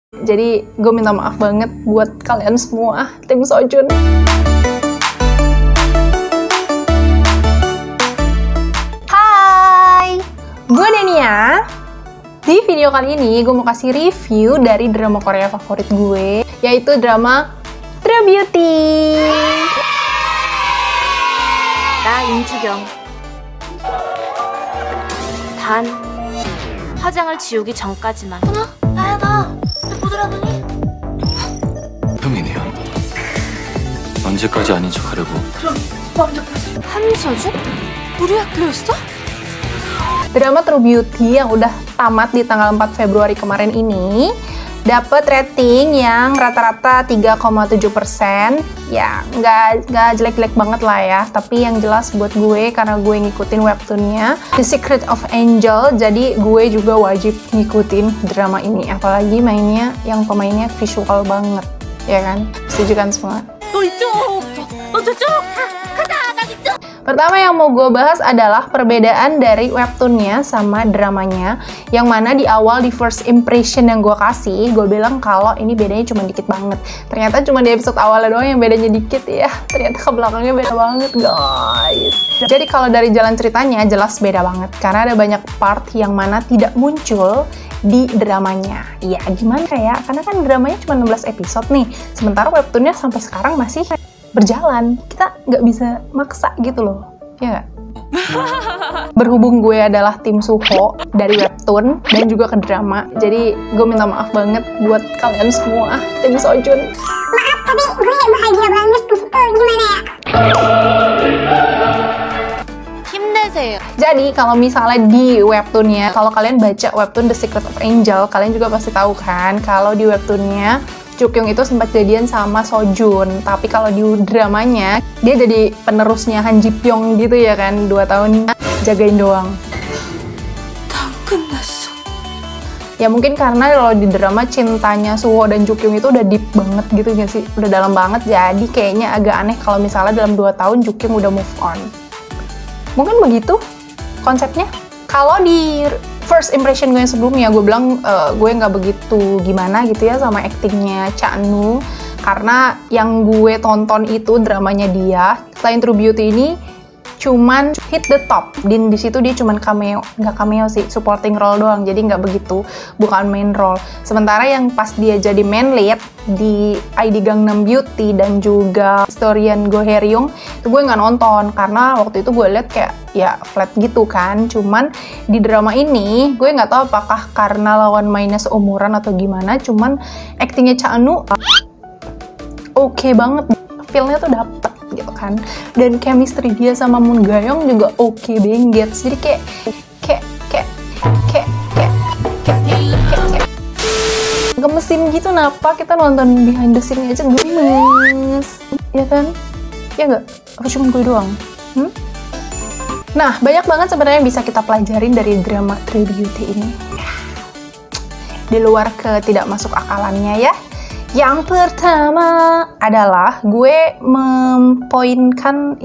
Jadi gue minta maaf banget buat kalian semua tim Sojun. Hai, gue Denia. Di video kali ini gue mau kasih review dari drama Korea favorit gue, yaitu drama True Beauty. 나 임주경. 단 화장을 지우기 전까지만. 나연아, 보더라더니. 형이네요. 언제까지 아닌 척 하려고? 그럼 먼저까지. 한서준? 우리 학교였어? Drama True Beauty yang udah tamat di tanggal 4 Februari kemarin ini dapat rating yang rata-rata 3,7%. Ya, nggak jelek-jelek banget lah ya. Tapi yang jelas buat gue, karena gue ngikutin webtoonnya The Secret of Angel, jadi gue juga wajib ngikutin drama ini. Apalagi mainnya, yang pemainnya visual banget, ya kan? Setuju kan semua? 너 이쪽! 너 저쪽! 가자! 나 이쪽! Pertama yang mau gue bahas adalah perbedaan dari webtoonnya sama dramanya, yang mana di awal di first impression yang gue kasih, gue bilang kalau ini bedanya cuma dikit banget. Ternyata cuma di episode awalnya doang yang bedanya dikit ya. Ternyata ke belakangnya beda banget guys. Jadi kalau dari jalan ceritanya jelas beda banget, karena ada banyak part yang mana tidak muncul di dramanya. Ya gimana ya, karena kan dramanya cuma 16 episode nih, sementara webtoonnya sampai sekarang masih berjalan. Kita nggak bisa maksa gitu loh, ya nggak? Berhubung gue adalah tim Suho dari webtoon dan juga ke drama, jadi gue minta maaf banget buat kalian semua tim Sojun. Maaf, tapi gue bahagia banget. Maksudnya gimana ya? 힘내세요. Jadi kalau misalnya di webtoonnya, kalau kalian baca webtoon The Secret of Angel, kalian juga pasti tahu kan kalau di webtoonnya Jukyung itu sempat jadian sama Sojun. Tapi kalau di dramanya dia jadi penerusnya Han Ji Pyong gitu ya kan, 2 tahun jagain doang. 다 끝났어. Ya mungkin karena kalau di drama cintanya Suho dan Jukyung itu udah deep banget gitu gak sih? Udah dalam banget, jadi kayaknya agak aneh kalau misalnya dalam 2 tahun Jukyung udah move on. Mungkin begitu konsepnya. Kalau di first impression gue yang sebelumnya, gue bilang gue nggak begitu gimana gitu ya sama aktingnya Cha Eun-woo, karena yang gue tonton itu dramanya dia. Selain True Beauty ini cuman hit the top, dan di situ dia cuman cameo, nggak cameo sih, supporting role doang, jadi nggak begitu, bukan main role. Sementara yang pas dia jadi main lead di ID Gangnam Beauty dan juga Historian Go Hae-ryung itu gue nggak nonton, karena waktu itu gue liat kayak ya flat gitu kan. Cuman di drama ini gue nggak tahu apakah karena lawan mainnya seumuran atau gimana, cuman aktingnya Cha Eun-woo oke banget, feel-nya tuh dapet gitu kan, dan chemistry dia sama Moon Ga-young juga oke banget. Jadi kayak gemesin gitu. Napa kita nonton behind the scene aja gemes, ya kan? Ya nggak? Apa cuma gue doang? Nah, banyak banget sebenarnya yang bisa kita pelajarin dari drama True Beauty ini. Di luar ke tidak masuk akalannya ya. Yang pertama adalah gue mempoinkan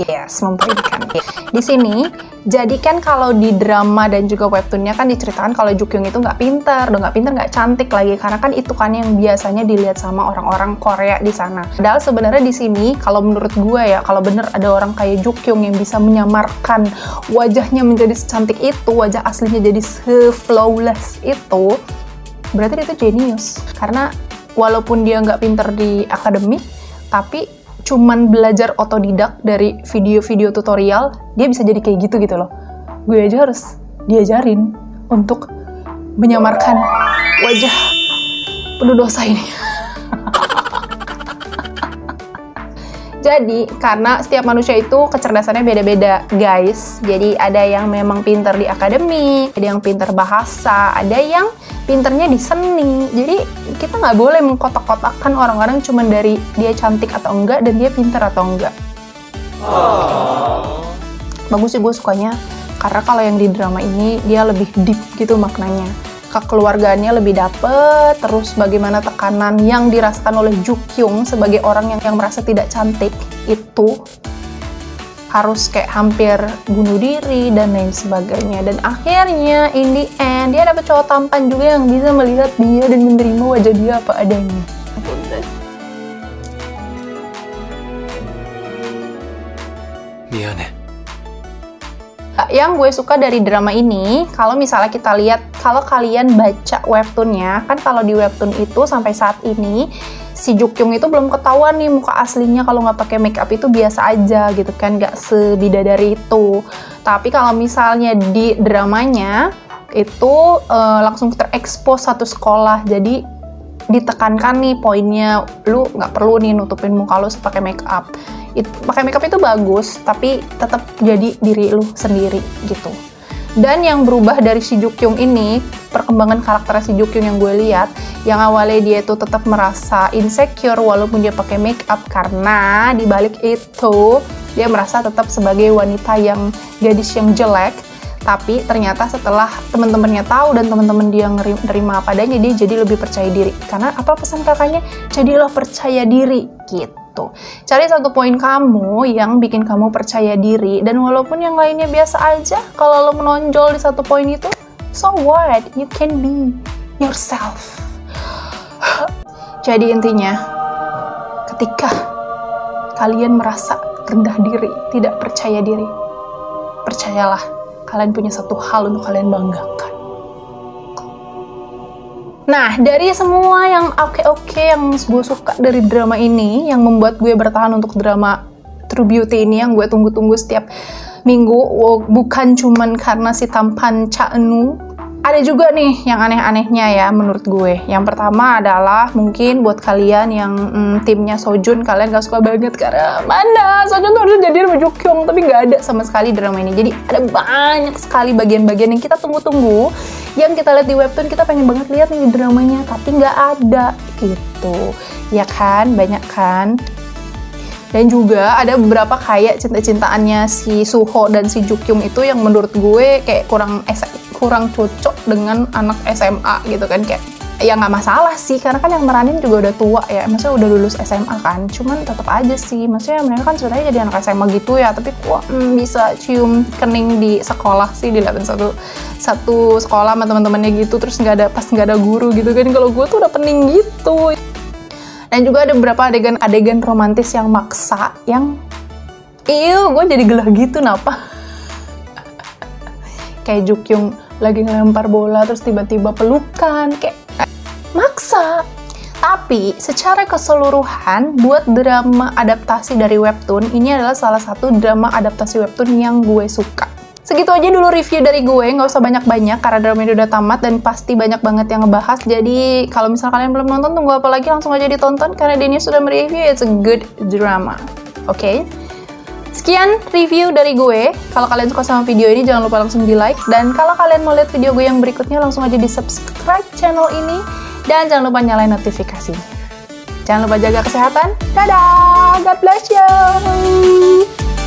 di sini. Jadi kan kalau di drama dan juga webtoonnya kan diceritakan kalau Jukyung itu nggak pintar, nggak cantik lagi, karena kan itu kan yang biasanya dilihat sama orang-orang Korea di sana. Padahal sebenarnya di sini kalau menurut gue ya, kalau bener ada orang kayak Jukyung yang bisa menyamarkan wajahnya menjadi secantik itu, wajah aslinya jadi se-flawless itu, berarti dia itu genius. Karena walaupun dia nggak pinter di akademik, tapi cuman belajar otodidak dari video-video tutorial, dia bisa jadi kayak gitu loh. Gue aja harus diajarin untuk menyamarkan wajah penuh dosa ini. Jadi, karena setiap manusia itu kecerdasannya beda-beda, guys. Jadi, ada yang memang pintar di akademik, ada yang pintar bahasa, ada yang pinternya di seni. Jadi, kita nggak boleh mengkotak-kotakkan orang-orang cuma dari dia cantik atau enggak dan dia pintar atau enggak. Bagus sih, gue sukanya. Karena kalau yang di drama ini, dia lebih deep gitu maknanya. Kekeluargaannya lebih dapet, terus bagaimana tekanan yang dirasakan oleh Jukyung sebagai orang yang merasa tidak cantik itu harus kayak hampir bunuh diri dan lain sebagainya. Dan akhirnya in the end dia dapet cowok tampan juga yang bisa melihat dia dan menerima wajah dia apa adanya. 미안해. Yang gue suka dari drama ini, kalau misalnya kita lihat, kalau kalian baca webtoonnya, kan kalau di webtoon itu sampai saat ini si Jukyung itu belum ketahuan nih muka aslinya, kalau nggak pakai make up itu biasa aja gitu kan, nggak sebidadari itu. Tapi kalau misalnya di dramanya itu langsung terekspos satu sekolah, jadi ditekankan nih poinnya, lu nggak perlu nih nutupin muka lu pakai make up. Pakai make up itu bagus, tapi tetap jadi diri lu sendiri gitu. Dan yang berubah dari si Jukyung ini, perkembangan karakter si Jukyung yang gue lihat, yang awalnya dia itu tetap merasa insecure walaupun dia pakai make up, karena di balik itu dia merasa tetap sebagai wanita yang gadis yang jelek. Tapi ternyata setelah teman-temannya tahu dan teman-teman dia nerima apa adanya, dia jadi lebih percaya diri. Karena apa pesan kakaknya? Jadilah percaya diri gitu. Cari satu poin kamu yang bikin kamu percaya diri, dan walaupun yang lainnya biasa aja, kalau lo menonjol di satu poin itu, so what? You can be yourself. Jadi intinya, ketika kalian merasa rendah diri, tidak percaya diri, percayalah, kalian punya satu hal untuk kalian banggakan. Nah, dari semua yang oke-oke yang gue suka dari drama ini, yang membuat gue bertahan untuk drama True Beauty ini yang gue tunggu-tunggu setiap minggu, bukan cuman karena si tampan Cha Eun-woo. Ada juga nih yang aneh-anehnya ya menurut gue. Yang pertama adalah mungkin buat kalian yang timnya Sojun, kalian gak suka banget karena mana Sojun tuh harus jadi sama Jukyung, tapi gak ada sama sekali drama ini. Jadi ada banyak sekali bagian-bagian yang kita tunggu-tunggu, yang kita lihat di webtoon, kita pengen banget lihat nih dramanya, tapi nggak ada gitu. Ya kan, banyak kan. Dan juga ada beberapa kayak cinta-cintaannya si Suho dan si Jukyung itu yang menurut gue kayak kurang cocok dengan anak SMA gitu kan. Kayak ya nggak masalah sih, karena kan yang meranin juga udah tua ya, maksudnya udah lulus SMA kan, cuman tetap aja sih, maksudnya mereka kan sebenarnya jadi anak SMA gitu ya, tapi kok bisa cium kening di sekolah sih, dilihatin satu sekolah sama teman-temannya gitu, terus nggak ada guru gitu kan. Kalau gue tuh udah pening gitu. Dan juga ada beberapa adegan romantis yang maksa, yang gue jadi gelah gitu, napa? Kayak Jukyung lagi ngelempar bola terus tiba-tiba pelukan, kayak maksa. Tapi secara keseluruhan buat drama adaptasi dari webtoon, ini adalah salah satu drama adaptasi webtoon yang gue suka. Segitu aja dulu review dari gue, nggak usah banyak-banyak karena drama ini udah tamat dan pasti banyak banget yang ngebahas. Jadi kalau misal kalian belum nonton, tunggu apa lagi, langsung aja ditonton karena Denny sudah mereview, it's a good drama. Oke? Sekian review dari gue. Kalau kalian suka sama video ini, jangan lupa langsung di like. Dan kalau kalian mau lihat video gue yang berikutnya, langsung aja di subscribe channel ini. Dan jangan lupa nyalain notifikasinya. Jangan lupa jaga kesehatan. Dadah! God bless you!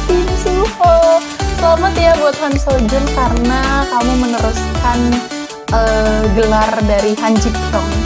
Tim Suho! Selamat ya buat Han Sojun karena kamu meneruskan gelar dari Han Ji Pyong.